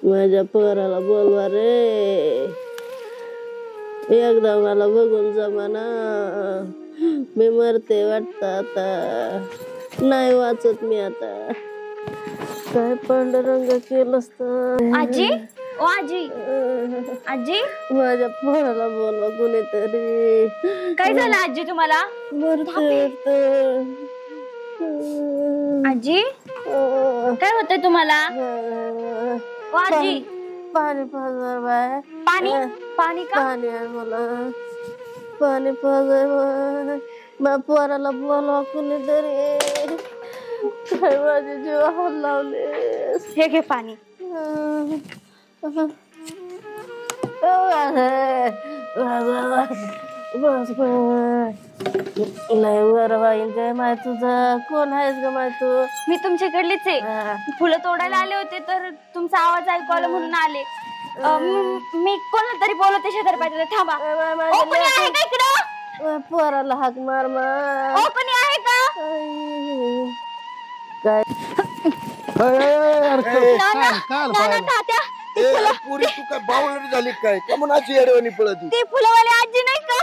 माझ्या पोराला बोलवा रे, एकदा मला बघून जमाना. मी मरते वाटत आता, नाही वाचत मी आता. काय पांडुरंग केलंस तर. आजी ओ आजी आजी माझ्या पोराला बोलवा कोणीतरी. काय झालं आजी तुम्हाला? मरते आजी काय होतंय तुम्हाला? ओ आजी पाणी पाजर बाय. पाणी पाणी का? पाणी आहे मला, पाणी पाजर. माझ्या पोराला बोलवा कोणीतरी. काय माझे जीवावर लावले. हे घे पाणी. बस लय बरं बाईन. काय माय तुझं कोण आहेस ग माय तू? मी तुमच्याकडलीच आहे. फुलं तोडायला आले होते तर तुमचा आवाज ऐकू आला म्हणून आले. मी कोणाला तरी बोलवते शेजारी पाहिजे. थांबा. ओ, कोणी आहे का इकडं? पोराला हाक मार मार. ओ, कोणी आहे का? काय नाना तात्या पुरी तू काय बावळी झाली काय? कमनाची येडवणी पळती. ती फुलवाली आजी नाही का?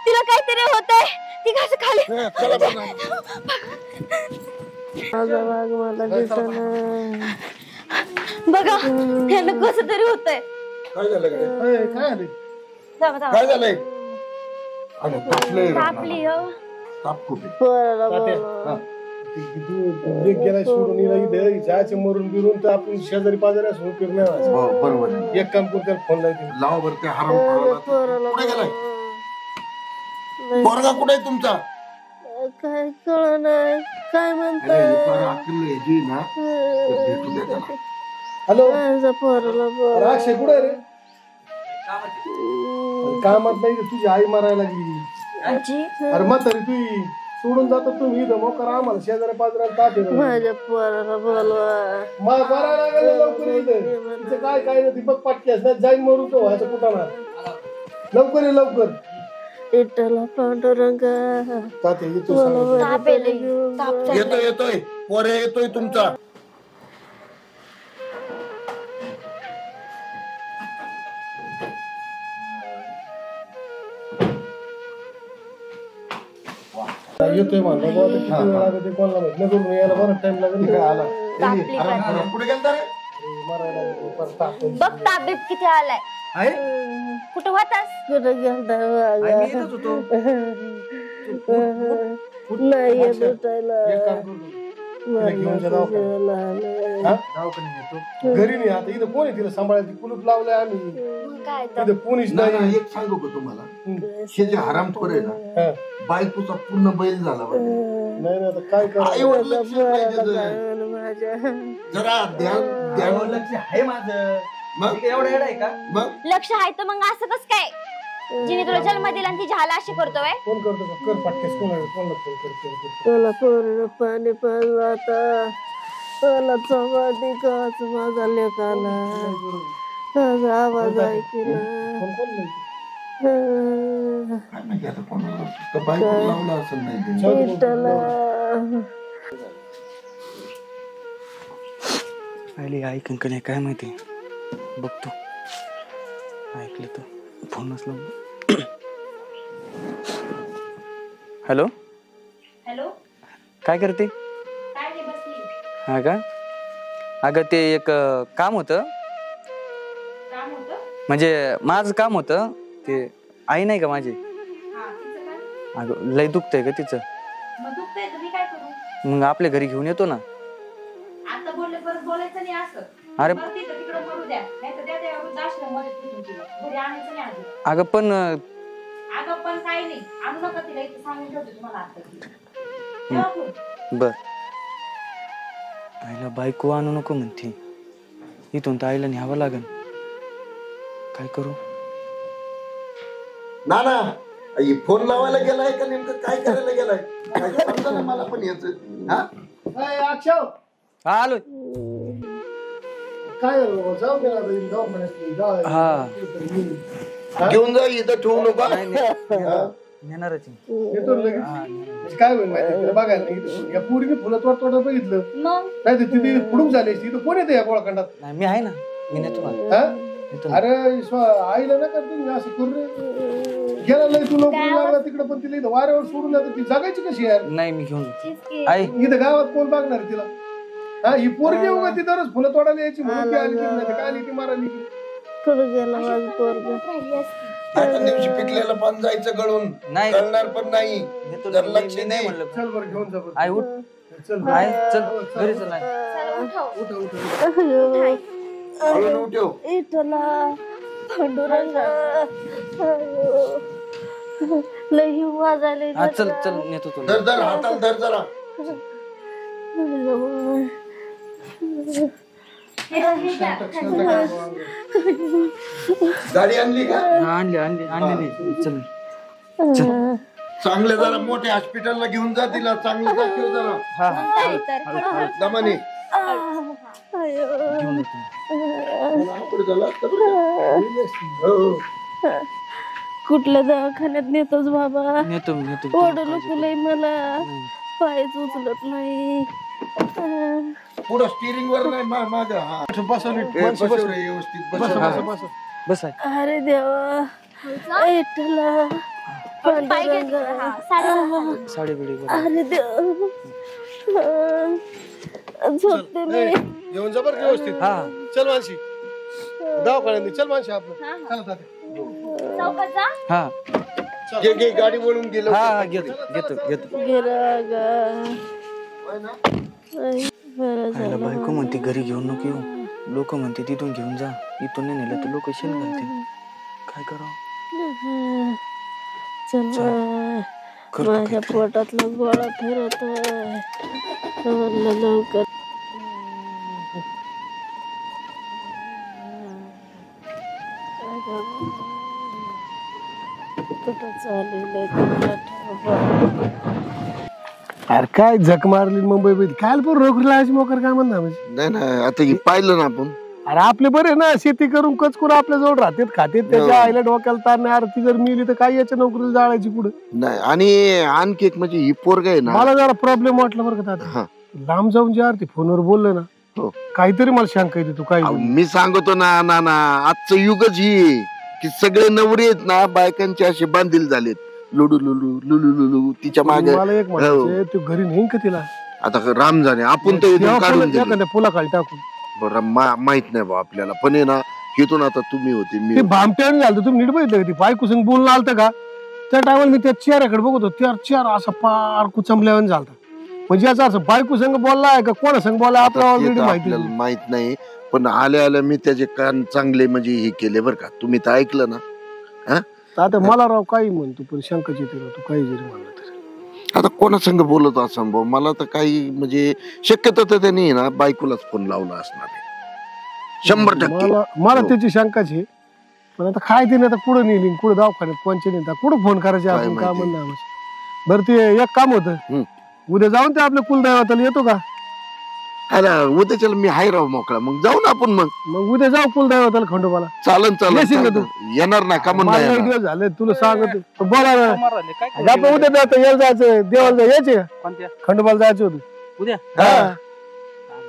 तिला काहीतरी होतंय. ती कसं खाली माझा वाघ मला दिसना. बघा यांना कसं तरी होतंय. काय झालं थांबा. काय झालंय? तापली हो. ताप खूप पोराला बोलवा. सोडून जायचं मरून बिरून तर आपण शेजारी पाजारी असं फिरणार. बरोबर. एक काम करते फोन लावते. लावा बरं ते हराम. कुठे गेलाय पोरगा? कुठे आहे तुमचा? काय कळ नाही. काय म्हणताय? हॅलो माझ्या पोराला बोलवा. अक्षय कुठे रे? कामात नाही. तुझी आई मारायला लागली. आजी अरे म्हातारी तू सोडून जातो तुम्ही इथं मग करा आम्हाला शेजारी पाजाराला ताप येतो. माझ्या पोराला बोलवा. मला बरा लागलं लवकर इथं. तिचं काय काय नाही दीपक पाटकेस नाही जाईन मरून तो व्हायचं कुठाना. लवकर ये लवकर. इटला पांडुरंग ताते येतो सांग. ताप येतोय येतोय पोरे येतोय तुमचा. येतोय म्हणलं किती वेळ लागते कोणाला माहित नाही. करून यायला बरं टाइम लागेल. काय आला कुठे गेलता रे? मारायला बघ ताबीब किती आलाय. कुठं होतास? कुठं गेलता नाही येत उठायला. घरी नाही आता. इथं कोणी तिला सांभाळायची? कुलूप लावलंय आम्ही. काय तर इथं कोणीच नाही. एक सांगू का तुम्हाला? हे जे हरामखोर आहे ना, बायकोचा पूर्ण बैल झाला पाहिजे. नाही आता काय आई वडिलांची माझ्या जरा ध्यान लक्ष आहे माझं. मग एवढं येड आहे का? मग लक्ष आहे तर मग असं कस काय? जिने तुला जन्म दिला आणि ती झाला अशी करतोय. फोन करतो का? कर पाटकेस. कोणाला फोन करतो? मला पोरीनं पाणी पाजलं आता. मला चव्हाटी काच माझा लेकाला माझा आवाज ऐकला. फोन कोण नाही. काय माहिती आता कोणाला बायको लावला असं नाही. इटला आली ऐकन का नाही काय माहिती. बघतो ऐकलं तर फोनच लावून. हॅलो हॅलो काय करते? काय नाही बसली. हा का? अगं ते एक काम होतं. काम होतं? म्हणजे माझं काम होतं. ते आई नाही का माझी? हा तिचं काय? अगं लय दुखतंय का तिचं. मग दुखतंय तुम्ही काय करू? मग आपल्या घरी घेऊन येतो ना. आता बोलले परत बोलायचं नाही असं. अरे तिकडे मरू द्या. नाही तर त्या वृद्धाश्रममध्ये तिला घरी आणायचं नाही अजून. अगं पण अगं पण काही नाही. आणू नका तिला. इथे सांगून ठेवते तुम्हाला आता. बर. आईला बायको आणू नको म्हणते. इथून तर आईला न्यावं लागेल. काय करू? ना ना फोन लावायला गेलाय का नेमकं काय करायला गेलाय? काय समजा ना मला पण याच. अक्षय आलो. काय जाऊ दे. हा घेऊन जा. इथं ठेवू नका. नेणारच. येतो लगेच. काय होईल माहिती तुला बघायला नाही. या पुरीने फुलं तोड बघितलं मग नाही तर तिथे फुडूक झाली असती. इथं कोण येते या गोळाखंडात? नाही मी आहे ना. मी नेतो ना. हा? नेतो ना. अरे आईला नका तुम्ही असं करू रे. गेला लय तू नोकरी लागला तिकडे, पण तिला इथं वाऱ्यावर सोडून जातो. ती जगायची कशी यार? नाही मी घेऊन जातो. तेच की. आई इथं गावात कोण बघणार आहे तिला? हा, ही पोरगी उगा ती दररोज फुलं तोडायला यायची म्हणून ती आली, नाही तर काय आली ती मारायली. कुठं गेला माझं पोरग? राहिली असती. एका दिवशी पिकलेलं पान जायचं गळून, नाही. कळणार पण नाही. नेतो जर ना. लक्ष मी नाही नाही म्हणलं. चल बरं घेऊन जा बरं. आई उठ. चल आई चल घरी चल. आई. चला उठाव. उठ उठ. अयो, हळून उठव. इथला पांडुरंगा. अयो, लय हिव वाजायले. हा चल चल नेतो तुला. धर धर हाताला धर जरा. गाडी आणली का? हा, आणली आणली आणली नाही. चल चांगले जरा मोठ्या हॉस्पिटलला घेऊन जा तिला. चांगलं दाखव जरा हा हा नाही तर दमाने. घेऊन येतो. पुढे झाला असता बरं का? हो. कुठल्या दवाखान्यात नेतोच बाबा? नेतो मी नेतो. ओढ नको लय मला, पायच उचलत नाही. पुढं स्टिअरिंग वर नाही माग. हा बसा नीट. ए, बसव रे, व्यवस्थित बसा बसव. बसा बसा. बस आहे. अरे देवा, इथला पाय घेतला. हा, साडी साडी बिडी बघ. अरे देवा, झोपते मी. घेऊन जा बरं व्यवस्थित. हा चल मानशी दवाखान्यात. चल मानशी आपलं. चला तात्या. चौकात जा. हा घे घे, गाडी वळून गेलो. हा हा, घेतो घेतो घेतो. गेला गा. बरं आईला झालं. बायको म्हणते घरी घेऊन नको येऊ. लोक म्हणते तिथून घेऊन जा. इथून नाही नेलं तर लोक शेण घालतील. काय करावं? चल माझ्या पोटातला गोळा फिरत लवकर. कुठं चाललेलं कुठं अरे काय झक मारली मुंबई मध्ये. काय पण रोकडी लावायची मोकर काय म्हणणार म्हणजे? नाही ना, आता हे पाहिलं ना आपण. अरे आपले बरे ना, शेती करून कचकूर आपल्या जवळ राहतात खातेत. त्याच्या आईला डोक्याला ताण नाही. अरे ती जर मिली तर काय याच्या नोकरीला जाळायची पुढे. नाही, आणि आणखी एक म्हणजे ही पोरग आहे ना. मला जरा प्रॉब्लेम वाटला बरं का हा. आता. लांब जाऊन जे ती फोनवर बोललं ना, हो. काहीतरी मला शंका येते. तू काय अहो, मी सांगतो ना ना आजचं युगच ही आहे की सगळे नवरे आहेत ना बायकांचे असे बांधील झालेत. लुडू लुलू लुलू लुलू तिच्या मागे. मला एक म्हणायचं, तू घरी नेईन का तिला? आता राम जाणे, आपण तर इथून काढून दिलं. एखाद्या पुलाखाली टाकून. बरं माहित नाही बा आपल्याला, पण आहे ना इथून आता तुम्ही होते मी ते होते. भामट्याने झालं. तुम्ही नीट बघितलं का? ती बायको संग बोलणं आलतं का? त्या टायमाला मी त्या चेहऱ्याकडे बघत होतो. चेहरा असा पार कुचंबल्यावर झालता. म्हणजे याचा असं बायको संग बोललाय का कोणा संग बोललाय आपल्याला आता ते ऑलरेडी तर माहिती आपल्याला माहित नाही. पण आल्या आल्या मी त्याचे कान चांगले म्हणजे हे केले बरं का. तुम्ही तर ऐकलं ना. हा, आता मला राव काही म्हणतो, पण शंकाच येते राव. तू काही जरी म्हणलं तरी. आता कोणा संग बोलत असं भाऊ, मला तर काही म्हणजे शक्यतो तर त्यांनी ना बायकोलाच फोन लावला असणार आहे. 100%. मला हो. त्याची शंकाच आहे. पण आता काय ते आता कुठं नेली, कुठं दवाखान्यात कोणचे नेता, कुठं फोन करायचे काय आपण, का माहिती. म्हणणं. बरं ते एक काम होतं, उद्या जाऊन ते आपल्या कुलदैवताला येतो का? अरे उद्याच्याला मी हाय राव मोकळा, मग जाऊ ना आपण. मग उद्या जाऊ कुलदैवताला खंडोबाला. चालन येशील का तू? येणार ना का मला लय म्हणून. दिवस झाले तुला सांगत. बोला ना. काय आपण उद्या जातो, यायला जायचं, देवाला यायचे का? कोणत्या खंडोबाला जायचं होतं उद्या? हा.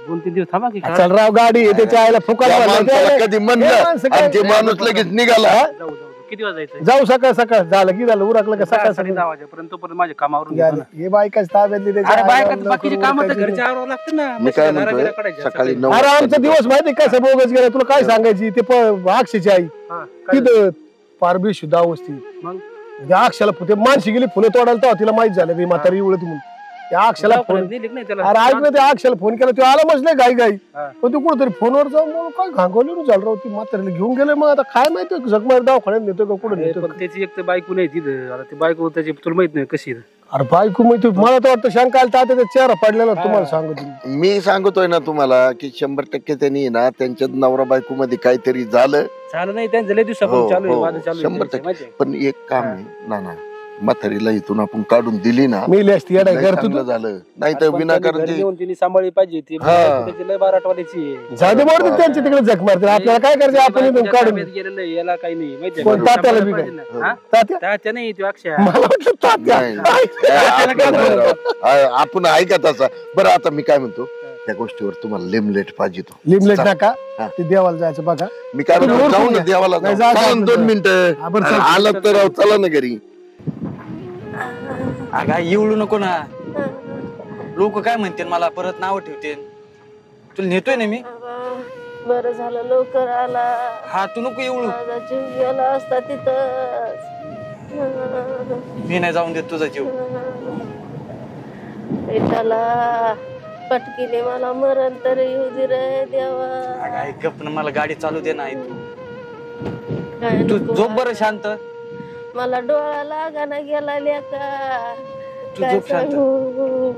2-3 दिवस थांबा की. चल राव, गाडी आहे, त्याच्या आईला फुकट त्या भरलं. माणसाला कधी म्हणलं आणि ते माणूस लगेच निघाला. जाऊ जाऊ. किती वाजता जायचं? जाऊ सकाळ सकाळ. झालं की झालं, उरकलं का सकाळ सकाळ. 10 वाजेपर्यंत तोपर्यंत माझ्या कामावरून घेतो ना. हे बायकाच ताब्यातली त्याच्या अरे आईला बायका लवकर बाकीची काम तर उरकायची. घरच्या आवरावं लागतं ना. मी काय मशीनला म्हणतोय, रागायला काढायच्या. सकाळी 9 अरे आमचा दिवस माहिती कसा बोगस गेला, तुला काय सांगायची. ते अक्षयची आई हा, काय तिथं पारबी शुद्ध अवस्थी. मग? त्या अक्षाला ते माणशी गेली फुलं तोडायला, तेव्हा तिला माहित झालं की म्हातारी उळती म्हणून. त्या अक्षाला फोन, नेली की नाही त्याला? अरे ऐक ना, त्या अक्षाला फोन केला, तो आला मसले गाई गाई. हा. पण तू कुठतरी फोनवर जाऊन बोल, काय घांगवली झालं राव. ती म्हातारीला घेऊन गेले. मग आता काय माहिती जगमार दवाखान्यात नेतो का कुठं अरे, नेतो. पण त्याची एक तर बायको नाही तिथं. आता ती बायको त्याची तुला माहित नाही कशी आहे. अरे बायको माहिती, मला तर वाटतं शंका आली, तात्याचा चेहरा पडलेला तुम्हाला सांगतो. मी सांगतोय ना तुम्हाला की 100% त्यांनी ना त्यांच्या नवरा बायको मध्ये काहीतरी झालं. झालं नाही त्यांचं लय दिवसापासून हो, चालू आहे, हो, वाद चालू आहे 100%. त्यांचे, माहिती आहे? पण एक काम आहे ना म्हातारीला इथून आपण काढून दिली ना, मी असती येडा लय घर तू चांगलं झालं. नाही तर पण विनाकारण त्यांनी घरी ते येऊन तिने सांभाळली पाहिजे. ती हा. त्याची लय बाराटवाल्याची आहे. जाऊ मारते त्यांच्या तिकडे झक मारते. आपल्याला काय करायचं, आपण इथून तुझ्या काढून. ताब्यात गेलेलं आहे, याला काही नाही माहिती आहे कोण का? तात्याला सांभाळलं बी पाहिजे काय? ना. हा? तात्या तात्या नाही तो अक्षय. मला वाटलं तात्या. नाही, नाही. आपण ऐका तसा. बरं आता मी काय म्हणतो, त्या गोष्टीवर तुम्हाला लिमलेट पाहिजे तो लिमलेट टाका हा. ते देवाला जायचं बघा. मी काय तुम्ही म्हणतो, ओळखून जाऊ ना घ्या. देवाला नाही, जाऊ. जा, काय जा, म्हणतो, 2 जा. मिनिटं हा, बरं, चल. आलं तर राव, चला ना घरी. अगं येऊ नको ना, लोक काय म्हणतील मला, परत नाव ठेवतील. तुला नेतोय ना मी. बरं झालं लवकर आला. हा तू नको येऊ, माझा जीव गेला असता तिथंच. मी नाही जाऊन देत तुझा जीव. विठ्ठला पटकीने मला मरण तर येऊ दे रे देवा. अगं ऐक गप ना, मला गाडी चालू दे ना. काय तू नको झोप बरं शांत. मला डोळा लागाना गेला लेका. तू काय झोप शांत. सांगू?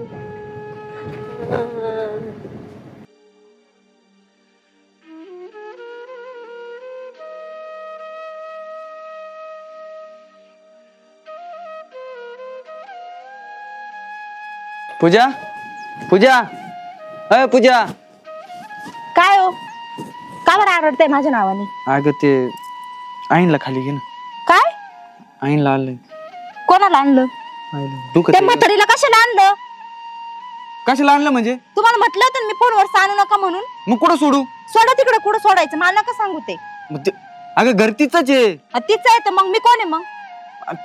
पूजा, पूजा, अय पूजा. काय हो, का बरं आरडताय माझ्या नावाने? अगं ते आईनला खाली घे ना. काय? आईनला आणलंय. कोणाला आणलं? तू त्या म्हातारीला कशाला आणलं? कशाला आणलं म्हणजे? तुम्हाला म्हटलं होतं ना मी फोनवर सांगू नका म्हणून. मग कुठं सोडू? सोडा तिकडे, कुठं सोडायचं मला नका सांगू ते. मग ते अगं घर तिचंच आहे. तीच आहे तर मग मी कोण आहे मग?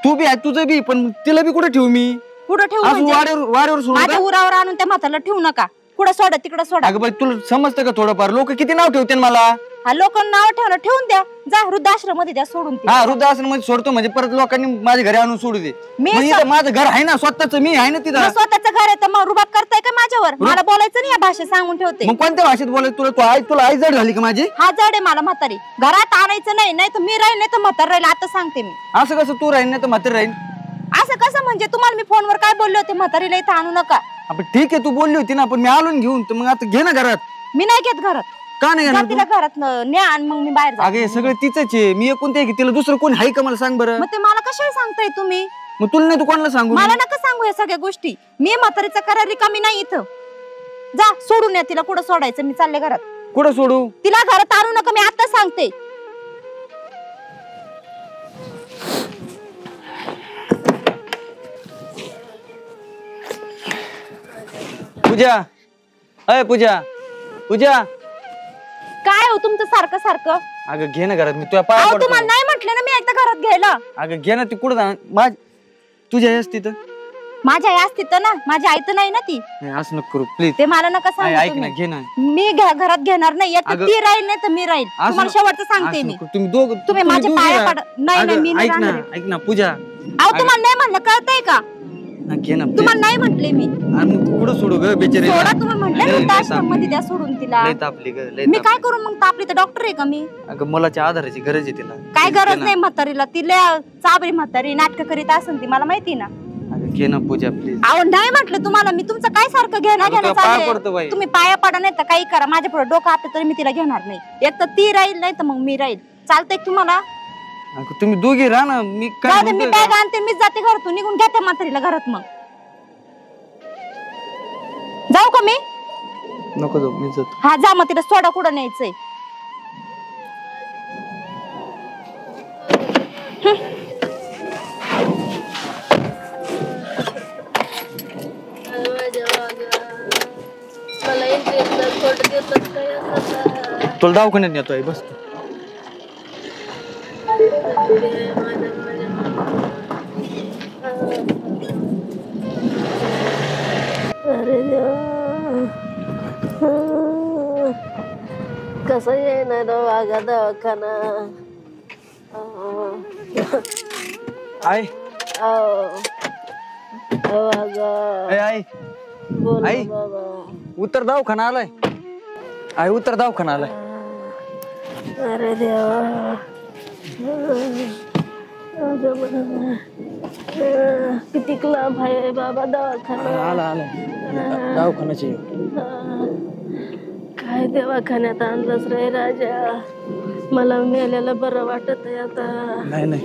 तू बी आहे तुझं बी, पण तिला बी कुठे ठेवू मी? कुठं ठेवू आज म्हणजे? वाऱ्यावर सोडू माझ्या का? उरावर आणून त्या म्हातारला ठेवू नका. कुठं सोडा तिकडं सोडा. अगं बाई तुला समजतं का थोडंफार? लोक किती नाव ठेवते मला. हा लोकांना नाव ठेवणं ठेवून द्या. जा वृद्धाश्रम मध्ये द्या सोडून ते. हा वृद्धाश्रम मध्ये सोडतो म्हणजे परत लोकांनी माझ्या घरी आणून सोडू दे. मी मग इथं माझं घर आहे ना स्वतःच, मी आहे ना मग तिथं. स्वतःचं घर आहे तर मग रुबाब करताय का माझ्यावर? मला बोलायचं नाही या भाषेत सांगून ठेवते. मग कोणत्या भाषेत बोलायचं तुला? तुला आई जड झाली का माझी? हा जड आहे मला म्हातारी. घरात आणायचं नाही, नाही तर मी राहील, नाही तर म्हातार राहील. आता सांगते मी. असं कसं तू राहील नाही तर म्हातारी राहील? असं कसं म्हणजे? तुम्हाला मी फोनवर काय बोलले होते? म्हातारीला इथं आणू नका. आपण ठीक आहे तू बोलली होती ना, पण मी आलो ना घेऊन. तर मग आता घे ना घरात. मी नाही घेत घरात. का नाही जा घेणार तिला तू? घरात न्या आणि मग मी बाहेर अगे सगळं तिचंच आहे. मी एकूण ते तिला दुसरं कोण आहे का मला सांग बरं. मग ते मला कशाला सांगताय तुम्ही? मग तुला नाही तू कोणाला सांगू? मला नका सांगू या सगळ्या गोष्टी. मी म्हातारीचा करार रिकामी नाही इथं. जा सोडून या तिला. कुठं सोडायचं? मी चालले घरात. कुठं सोडू? तिला घरात आणू नका. मी आता सांगते. पूजा, अय पूजा, पूजा. काय हो तुमचं सारखं सारखं? अगं घे ना घरात, मी तुझ्या पाया अहो पडतो. तुम्हाला नाही म्हटलं ना मी एकदा घरात घ्यायला. अगं घे ना, ती कुठं जाणार? तुझ्या आहेस तिथं? माझी आई असती तर ना. माझी आई तर नाही ना ती. नाही असं नको करू प्लीज. ते मला नका सांगू ऐक ना, तुम्ही. घे ना. मी घरात घेणार नाही. एक तर अगं, ती राहील नाही तर मी राहील. असं तुम्हाला शेवटचं सांगते असं मी. नको. तुम्ही तुम्ही माझ्या दोघी पाया राहा. पडा. नाही नाही अगं, मी नाही ऐक ना, राहणार आहे. ऐक ना पूजा. अहो तुम्हाला नाही म्हणलं कळतंय का? घे ना please. तुम्हाला नाही म्हटले मी. आणि मग कुठं सोडू ग बेचारी? सोडा तुम्ही म्हटले ना वृद्धाश्रम मध्ये द्या सोडून तिला. लय तापली ग, लय मी तापली. काय करू मग? तापली तर डॉक्टर आहे का मी? अगं मुलाच्या आधाराची गरज आहे तिला. काय घे गरज ना. नाही म्हातारीला. तिला चाबरी म्हातारी नाटक करीत असेल ती मला माहिती ना. अगं घे ना पूजा प्लीज. अहो नाही म्हटलं तुम्हाला मी. तुमचं काय सारखं घेणं अगं, घेणं तुला पाया चाललंय? पडतो बाई. तुम्ही पाया पडा नाही तर काही करा. माझ्या पुढे डोकं आपलं तरी मी तिला घेणार नाही. एक तर ती राहील नाही तर मग मी राहील. चालतंय तुम्हाला? अगं तुम्ही दोघी राहा ना. मी काय जाऊ दे, मी म्हणतोय बॅग का? आणते. मीच जाते घरातून निघून. घ्या त्या म्हातारीला घरात. मग जाऊ का मी? नको जाऊ, मी जातो. हा जा मग. तिला सोडा. कुठं न्यायचंय? मला इंटरेस्ट खोट देतात काय असं. तुला दवाखान्यात नेतोय, बस तू. अरे देवा. कसं येणार वागा दवाखाना. आई, वागा आई बोल आई. बाबा. उत्तर दवाखाना आलाय. आई उत्तर दवाखाना आलाय. अरे देवा. अगं बाबा. किती लांब आहे बाबा दवाखाना. आला आलाय दवाखान्याची. काय दवाखान्यात आणलंच रे राजा. मला मेल्याला बरं वाटत आहे आता. नाही नाही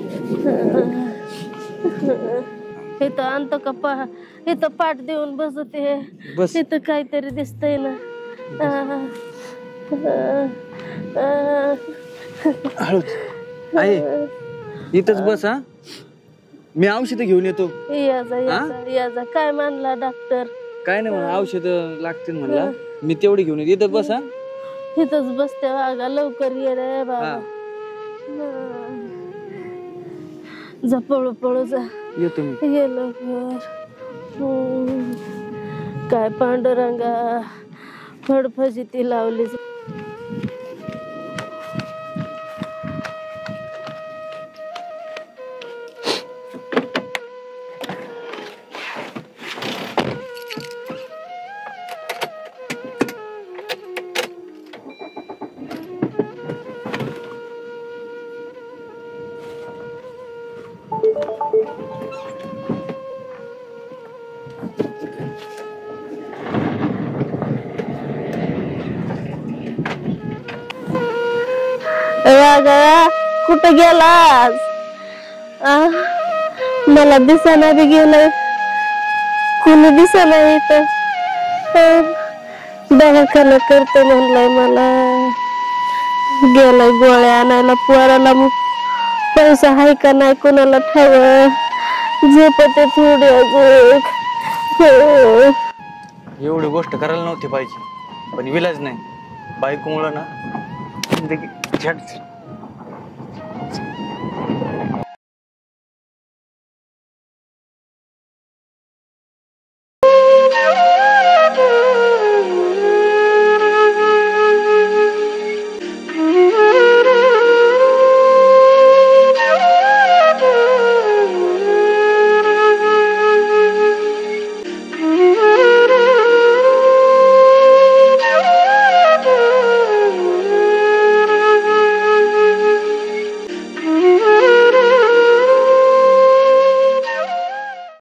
इथं आणतो का? इथं पाठ देऊन बसते. बस. इथं काहीतरी दिसतंय ना. हळूच. आई इथंच बस. हा मी औषध घेऊन येतो. याचा याचा याचा काय मानला डॉक्टर? काय नाही म्हणा, औषध लागतील म्हणला. मी तेवढी घेऊन येतो बस हा. इथंच बसते वागा लवकर ये रे बाबा हा. जा पळू पळू जा येतो मी. ये लवकर काय पांडुरंगा फडफजिती लावली वागा कुठं गेलास मला दिसाना बी गेलं कुणी दिसाना इथं दवाखाना करते म्हणलाय मला गेलाय गोळ्या आणायला पोराला पैसा हाय का नाही कोणाला ठाव झोपते थोडी अजून एवढी गोष्ट करायला नव्हती पाहिजे पण विलाज नाही. बायकोमुळं ना जिंदगी झट